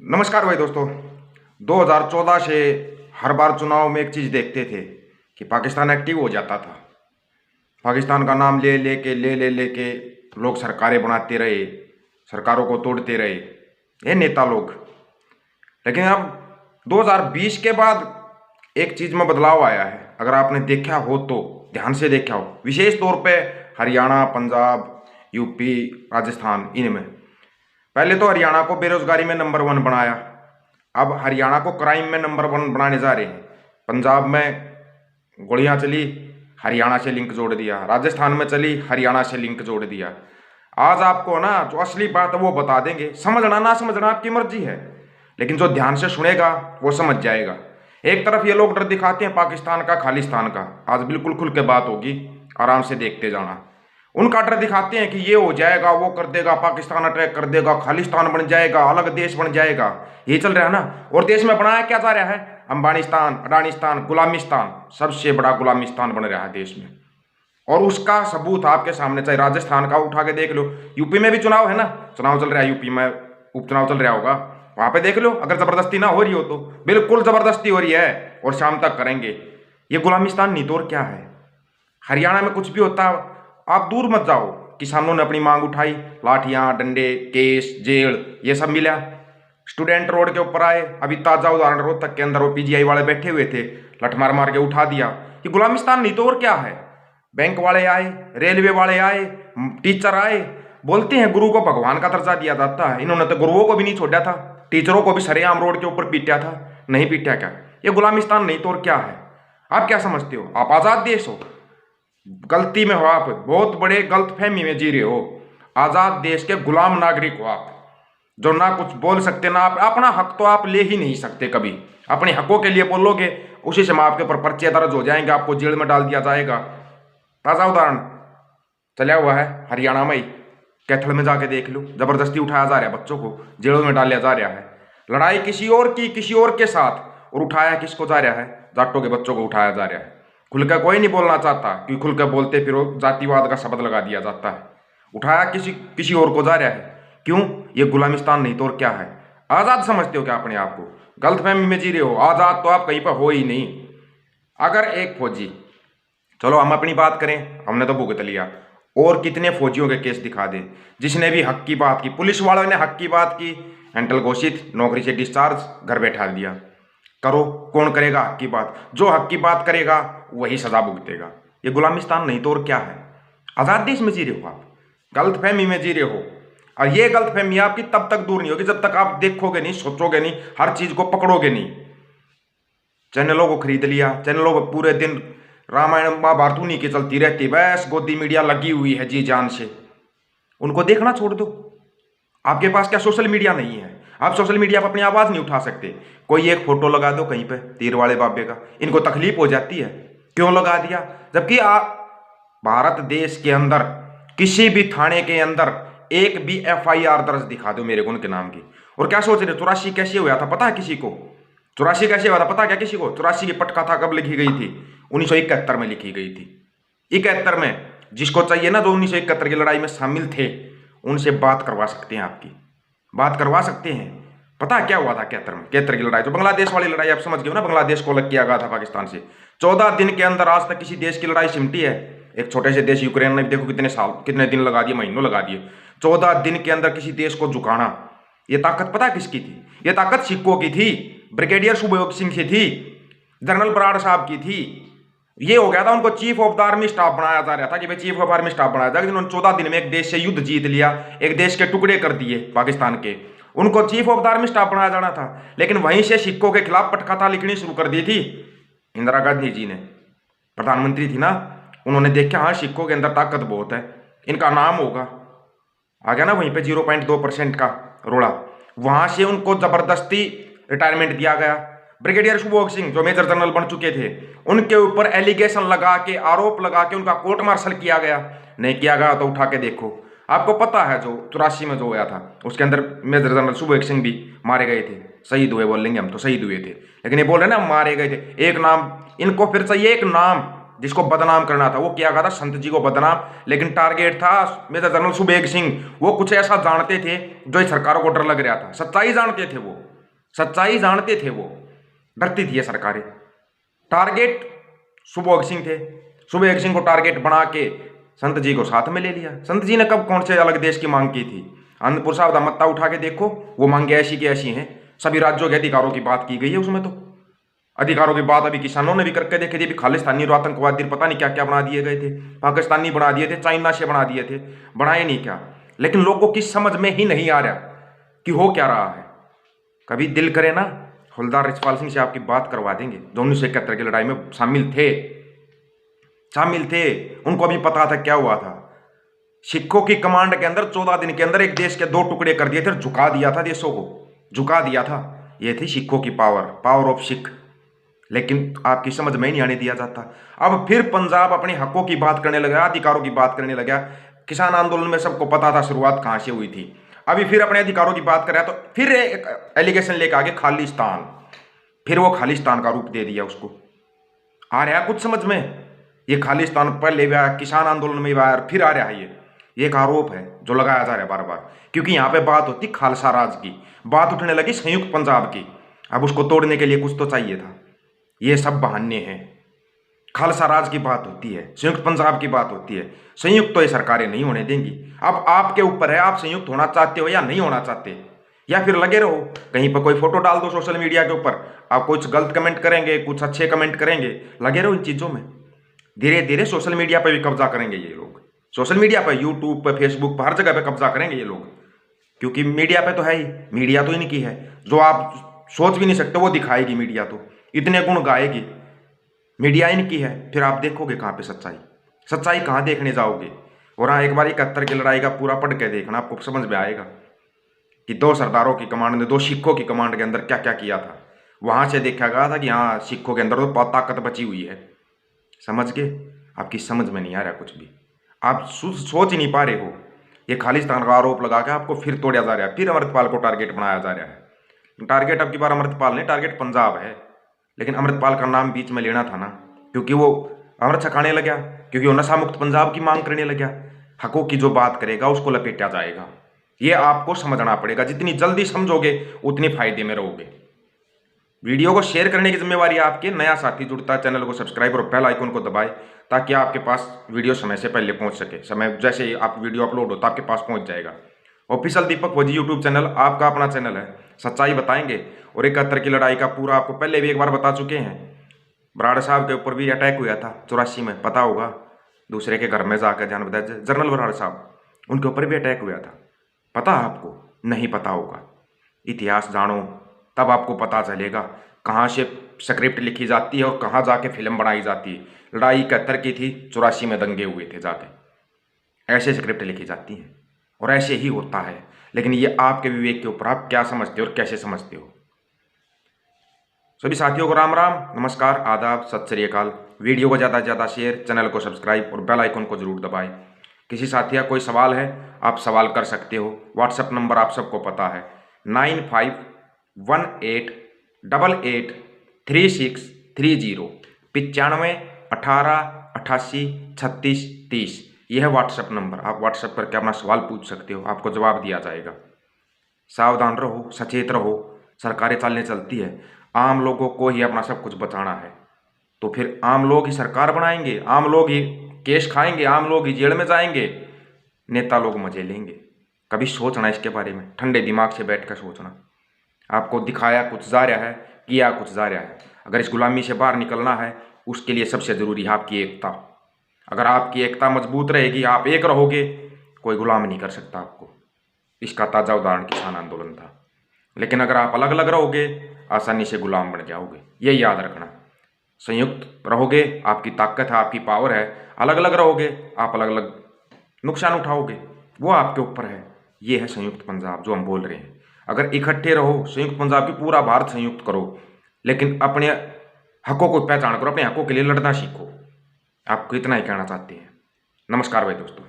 नमस्कार भाई दोस्तों। 2014 से हर बार चुनाव में एक चीज़ देखते थे कि पाकिस्तान एक्टिव हो जाता था। पाकिस्तान का नाम ले लेके लोग सरकारें बनाते रहे, सरकारों को तोड़ते रहे ये नेता लोग। लेकिन अब 2020 के बाद एक चीज़ में बदलाव आया है। अगर आपने देखा हो तो ध्यान से देखा हो, विशेष तौर पे हरियाणा, पंजाब, यूपी, राजस्थान, इनमें पहले तो हरियाणा को बेरोजगारी में नंबर 1 बनाया। अब हरियाणा को क्राइम में नंबर 1 बनाने जा रहे हैं। पंजाब में गोलियां चली, हरियाणा से लिंक जोड़ दिया। राजस्थान में चली, हरियाणा से लिंक जोड़ दिया। आज आपको ना जो असली बात है वो बता देंगे। समझना ना समझना आपकी मर्जी है, लेकिन जो ध्यान से सुनेगा वो समझ जाएगा। एक तरफ ये लोग डर दिखाते हैं पाकिस्तान का, खालिस्तान का। आज बिल्कुल खुल के बात होगी, आराम से देखते जाना। उनका डर दिखाते हैं कि ये हो जाएगा, वो कर देगा, पाकिस्तान अटैक कर देगा, खालिस्तान बन जाएगा, अलग देश बन जाएगा। ये चल रहा है ना। और देश में बनाया क्या जा रहा है? अंबानिस्तान, अडानिस्तान, गुलामिस्तान, सबसे बड़ा गुलामिस्तान बन रहा है देश में। और उसका सबूत आपके सामने, चाहे राजस्थान का उठा के देख लो, यूपी में भी चुनाव है ना, चुनाव चल रहा है यूपी में, उपचुनाव चल रहा होगा, वहां पे देख लो। अगर जबरदस्ती ना हो रही हो तो बिल्कुल जबरदस्ती हो रही है, और शाम तक करेंगे। ये गुलामिस्तान नहीं तो और क्या है। हरियाणा में कुछ भी होता, आप दूर मत जाओ। किसानों ने अपनी मांग उठाई, लाठियां, डंडे, केस, जेल, ये सब मिला। स्टूडेंट रोड के ऊपर आए। अभी ताजा उदाहरण रोहतक के अंदर वो पीजीआई वाले बैठे हुए थे, लठ मार मार के उठा दिया। ये गुलामिस्तान नहीं तो और क्या है। बैंक वाले आए, रेलवे वाले आए, टीचर आए। बोलते हैं गुरु को भगवान का दर्जा दिया जाता है। इन्होंने तो गुरुओं को भी नहीं छोड़ा था, टीचरों को भी सरेआम रोड के ऊपर पीटा था। नहीं पीटा क्या? ये गुलामिस्तान नहीं तो और क्या है। आप क्या समझते हो? आप आजाद देश हो? गलती में हो आप, बहुत बड़े गलतफहमी में जी रहे हो। आजाद देश के गुलाम नागरिक हो आप, जो ना कुछ बोल सकते ना आप अपना हक तो आप ले ही नहीं सकते कभी। अपने हकों के लिए बोलोगे, उसी समय आपके ऊपर पर्चे दर्ज हो जाएंगे, आपको जेल में डाल दिया जाएगा। ताजा उदाहरण चला हुआ है हरियाणा में ही, कैथल में जाके देख लो। जबरदस्ती उठाया जा रहा है, बच्चों को जेलों में डाल दिया जा रहा है। लड़ाई किसी और की, किसी और के साथ, और उठाया किसको जा रहा है? जाटों के बच्चों को उठाया जा रहा है। खुलकर कोई नहीं बोलना चाहता, क्योंकि खुलकर बोलते फिर वो जातिवाद का शब्द लगा दिया जाता है। उठाया किसी और को जा रहा है। क्यों? ये गुलामिस्तान नहीं तो और क्या है। आजाद समझते हो क्या अपने आप को? गलतफहमी में जी रहे हो। आजाद तो आप कहीं पर हो ही नहीं। अगर एक फौजी, चलो हम अपनी बात करें, हमने तो भुगत लिया, और कितने फौजियों के केस दिखा दें जिसने भी हक की बात की। पुलिस वालों ने हक की बात की, एंटल घोषित, नौकरी से डिस्चार्ज, घर बैठा दिया। करो, कौन करेगा हक की बात? जो हक की बात करेगा वही सजा भुगतेगा। ये गुलामिस्तान नहीं तो और क्या है। आजाद देश में जी रहे हो आप, गलतफहमी में जी रहे हो। और ये गलतफहमी आपकी तब तक दूर नहीं होगी जब तक आप देखोगे नहीं, सोचोगे नहीं, हर चीज को पकड़ोगे नहीं। चैनलों को खरीद लिया, चैनलों को पूरे दिन रामायण महाभारत उन्हीं की चलती रहती, बस गोदी मीडिया लगी हुई है जी जान से। उनको देखना छोड़ दो। आपके पास क्या सोशल मीडिया नहीं है? आप सोशल मीडिया पर अपनी आवाज नहीं उठा सकते? कोई एक फोटो लगा दो कहीं पे तीर वाले बाबे का, इनको तकलीफ हो जाती है। क्यों लगा दिया? जबकि आप भारत देश के अंदर किसी भी थाने के अंदर एक भी एफआईआर दर्ज दिखा दो मेरे को उनके नाम की। और क्या सोच रहे? 84 कैसे हुआ था पता है किसी को? 84 कैसे हुआ था पता है क्या किसी को? 84 की पटकथा कब लिखी गई थी? 1971 में लिखी गई थी। 71 में। जिसको चाहिए ना, जो 1971 की लड़ाई में शामिल थे, उनसे बात करवा सकते हैं, आपकी बात करवा सकते हैं। पता क्या हुआ था 71 में? 71 की लड़ाई, जो बांग्लादेश वाली लड़ाई, आप समझ गए ना, बांग्लादेश को अलग किया गया था पाकिस्तान से। 14 दिन के अंदर आज तक किसी देश की लड़ाई सिमटी है? एक छोटे से देश यूक्रेन ने देखो कितने साल, कितने दिन लगा दिए, महीनों लगा दिए। 14 दिन के अंदर किसी देश को झुकाना, ये ताकत पता किसकी थी? ये ताकत सिक्कों की थी, ब्रिगेडियर सुखदेव सिंह की थी, जनरल बराड़ साहब की थी। ये हो गया था, उनको chief of the army staff बनाया जा रहा था कि भाई चीफ ऑफ आर्मी स्टाफ बनाया जाएगा। जिन्होंने 14 दिन में एक देश से युद्ध जीत लिया, एक देश के टुकड़े कर दिए पाकिस्तान के, उनको chief of the army staff बनाया जाना था। लेकिन वहीं से सिक्कों के खिलाफ पटकथा लिखनी शुरू कर दी थी इंदिरा गांधी जी ने, प्रधानमंत्री थी ना। उन्होंने देखा हाँ सिक्कों के अंदर ताकत बहुत है, इनका नाम होगा। आ गया ना वहीं पे 0.2% का रोड़ा। वहां से उनको जबरदस्ती रिटायरमेंट दिया गया। ब्रिगेडियर सुखदेव सिंह जो मेजर जनरल बन चुके थे, उनके ऊपर एलिगेशन लगा के, आरोप लगा के उनका कोर्ट मार्शल किया गया। नहीं किया गया तो उठा के देखो, आपको पता है जो 84 में जो हुआ था, उसके अंदर मेजर जनरल सुखदेव सिंह भी मारे गए थे। शहीद हुए बोलेंगे हम तो, शहीद हुए थे, लेकिन ये बोल रहे ना मारे गए थे। एक नाम इनको फिर चाहिए, एक नाम जिसको बदनाम करना था। वो किया गया था संत जी को बदनाम, लेकिन टारगेट था मेजर जनरल सुखदेव सिंह। वो कुछ ऐसा जानते थे जो इस सरकारों को डर लग रहा था, सच्चाई जानते थे वो। सच्चाई जानते थे वो, डरती थी ये सरकारें। टारगेट सुबोध सिंह थे, सुबोध सिंह को टारगेट बना के संत जी को साथ में ले लिया। संत जी ने कब कौन से अलग देश की मांग की थी? आनंदपुर साहब का मत्ता उठा के देखो, वो मांगे ऐसी की ऐसी हैं। सभी राज्यों के अधिकारों की बात की गई है उसमें। तो अधिकारों की बात अभी किसानों ने भी करके देखे थे। अभी खालिस्तानी और आतंकवादी पता नहीं क्या क्या बना दिए गए थे, पाकिस्तानी बना दिए थे, चाइना से बना दिए थे, बनाए नहीं क्या। लेकिन लोगों को किस समझ में ही नहीं आ रहा कि हो क्या रहा है। कभी दिल करे ना, हवलदार रिछपाल सिंह से आपकी बात करवा देंगे, जो 1971 की लड़ाई में शामिल थे। उनको भी पता था क्या हुआ था। सिखों की कमांड के अंदर 14 दिन के अंदर एक देश के 2 टुकड़े कर दिए थे, झुका दिया था, देशों को झुका दिया था। ये थी सिखों की पावर ऑफ सिख। लेकिन आपकी समझ में ही नहीं आने दिया जाता। अब फिर पंजाब अपने हकों की बात करने लगा, अधिकारों की बात करने लगा। किसान आंदोलन में सबको पता था शुरुआत कहां से हुई थी। अभी फिर अपने अधिकारों की बात कर रहा है, तो फिर एक एलिगेशन लेकर आगे खालिस्तान। फिर वो खालिस्तान का रूप दे दिया उसको। आ रहा है कुछ समझ में? ये खालिस्तान पहले भी आया, किसान आंदोलन में भी आया, फिर आ रहा है। ये एक आरोप है जो लगाया जा रहा है बार बार, क्योंकि यहाँ पे बात होती खालसा राज की, बात उठने लगी संयुक्त पंजाब की। अब उसको तोड़ने के लिए कुछ तो चाहिए था। ये सब बहाने हैं। खालसा राज की बात होती है, संयुक्त पंजाब की बात होती है। संयुक्त तो ये सरकारें नहीं होने देंगी। अब आपके ऊपर है, आप संयुक्त होना चाहते हो या नहीं होना चाहते, या फिर लगे रहो कहीं पर कोई फोटो डाल दो सोशल मीडिया के ऊपर, आप कुछ गलत कमेंट करेंगे, कुछ अच्छे कमेंट करेंगे, लगे रहो इन चीज़ों में। धीरे धीरे सोशल मीडिया पर भी कब्जा करेंगे ये लोग। सोशल मीडिया पर, यूट्यूब पर, फेसबुक पर, हर जगह पे कब्जा करेंगे ये लोग, क्योंकि मीडिया पे तो है ही। मीडिया तो इनकी है, जो आप सोच भी नहीं सकते वो दिखाएगी मीडिया। तो इतने गुण गाएगी मीडिया, इनकी है। फिर आप देखोगे कहाँ पे सच्चाई कहाँ देखने जाओगे? और हाँ, एक बार 71 की लड़ाई का पूरा पढ़ के देखना, आपको समझ में आएगा कि 2 सरदारों की कमांड ने 2 सिखों की कमांड के अंदर क्या क्या किया था। वहां से देखा गया था कि हाँ, सिखों के अंदर तो ताकत बची हुई है। समझ गए? आपकी समझ में नहीं आ रहा कुछ भी, आप सोच ही नहीं पा रहे हो। ये खालिस्तान का आरोप लगा के आपको फिर तोड़ा जा रहा है, फिर अमृतपाल को टारगेट बनाया जा रहा है। टारगेट अब की बार अमृतपाल नहीं, टारगेट पंजाब है। लेकिन अमृतपाल का नाम बीच में लेना था ना, क्योंकि वो अमृत छकाने लगा, क्योंकि वो नशा मुक्त पंजाब की मांग करने लगा। हकों की जो बात करेगा उसको लपेटा जाएगा। ये आपको समझना पड़ेगा। जितनी जल्दी समझोगे उतनी फायदे में रहोगे। वीडियो को शेयर करने की जिम्मेवारी आपकी। नया साथी जुड़ता है, चैनल को सब्सक्राइब और बेल आइकन को दबाए, ताकि आपके पास वीडियो समय से पहले पहुंच सके। समय जैसे ही आप वीडियो अपलोड होता आपके पास पहुंच जाएगा। ऑफिशियल दीपक फौजी यूट्यूब चैनल आपका अपना चैनल है। सच्चाई बताएंगे। और 71 की लड़ाई का पूरा आपको पहले भी एक बार बता चुके हैं। बराड़ साहब के ऊपर भी अटैक हुआ था 84 में, पता होगा। दूसरे के घर में जाकर जान बताया, जनरल बराड़ साहब, उनके ऊपर भी अटैक हुआ था। पता आपको? नहीं पता होगा। इतिहास जानो, तब आपको पता चलेगा कहाँ से स्क्रिप्ट लिखी जाती है और कहाँ जाके फिल्म बनाई जाती है। लड़ाई 71 की थी, 84 में दंगे हुए थे जाके। ऐसे स्क्रिप्ट लिखी जाती हैं और ऐसे ही होता है। लेकिन ये आपके विवेक के ऊपर, आप क्या समझते हो और कैसे समझते हो। सभी साथियों को राम राम, नमस्कार, आदाब, सत श्री अकाल। वीडियो को ज़्यादा से ज़्यादा शेयर, चैनल को सब्सक्राइब और बेल आइकन को जरूर दबाएं। किसी साथी का कोई सवाल है, आप सवाल कर सकते हो। व्हाट्सएप नंबर आप सबको पता है, 9518883630, 95 18 88 36 30। यह है व्हाट्सएप नंबर। आप व्हाट्सएप करके अपना सवाल पूछ सकते हो, आपको जवाब दिया जाएगा। सावधान रहो, सचेत रहो। सरकारें चलती है, आम लोगों को ही अपना सब कुछ बचाना है। तो फिर आम लोग ही सरकार बनाएंगे, आम लोग ही केस खाएंगे, आम लोग ही जेल में जाएंगे, नेता लोग मजे लेंगे। कभी सोचना इसके बारे में, ठंडे दिमाग से बैठकर सोचना। आपको दिखाया कुछ जा रहा है, किया कुछ जा रहा है। अगर इस गुलामी से बाहर निकलना है, उसके लिए सबसे जरूरी है आपकी एकता। अगर आपकी एकता मजबूत रहेगी, आप एक रहोगे, कोई गुलाम नहीं कर सकता आपको। इसका ताज़ा उदाहरण किसान आंदोलन था। लेकिन अगर आप अलग अलग रहोगे, आसानी से गुलाम बन जाओगे। ये याद रखना। संयुक्त रहोगे, आपकी ताकत है, आपकी पावर है। अलग अलग रहोगे, आप अलग अलग नुकसान उठाओगे, वो आपके ऊपर है। ये है संयुक्त पंजाब जो हम बोल रहे हैं। अगर इकट्ठे रहो, संयुक्त पंजाब की पूरा भारत संयुक्त करो, लेकिन अपने हकों को पहचान करो, अपने हकों के लिए लड़ना सीखो। आपको इतना ही कहना चाहते हैं। नमस्कार भाई दोस्तों।